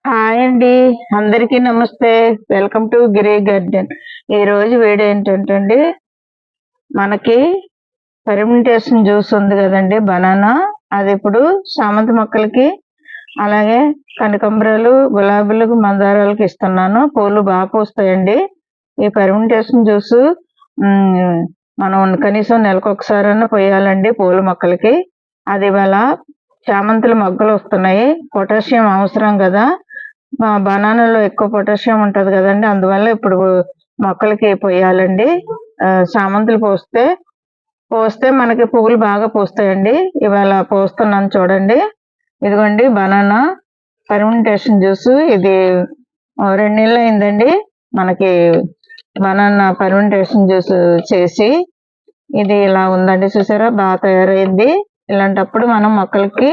Hi అండి. అందరికీ నమస్తే. Welcome to Giri garden. ఈరోజు వీడియో ఏంటంటే అండి, మనకి ఫెర్మెంటేషన్ జ్యూస్ ఉంది కదండి, బనానా. అది ఇప్పుడు చామంతి మొక్కలకి, అలాగే కనకాంబరాలు, గులాబీలకు, మందారాలకు ఇస్తున్నాను. పూలు బాగా పూస్తాయండి. ఈ ఫెర్మెంటేషన్ జ్యూస్ మనం కనీసం నెలకొకసారైనా పోయాలండి పూల మొక్కలకి. అది ఇవాళ చామంతులు మొగ్గలు వస్తున్నాయి. పొటాషియం అవసరం కదా, బనానాలో ఎక్కువ పొటాషియం ఉంటది కదండి, అందువల్ల ఇప్పుడు మొక్కలకి పోయాలండి. చామంతులు పోస్తే మనకి పువ్వులు బాగా పూస్తాయండి. ఇవాళ పోస్తున్నాను చూడండి. ఇదిగోండి బనానా ఫెర్మెంటేషన్ జ్యూస్. ఇది 2 నెలలు అయిందండి మనకి బనానా ఫెర్మెంటేషన్ జ్యూస్ చేసి. ఇది ఇలా ఉందండి, చూసారా, బాగా తయారైంది. ఇలాంటప్పుడు మనం మొక్కలకి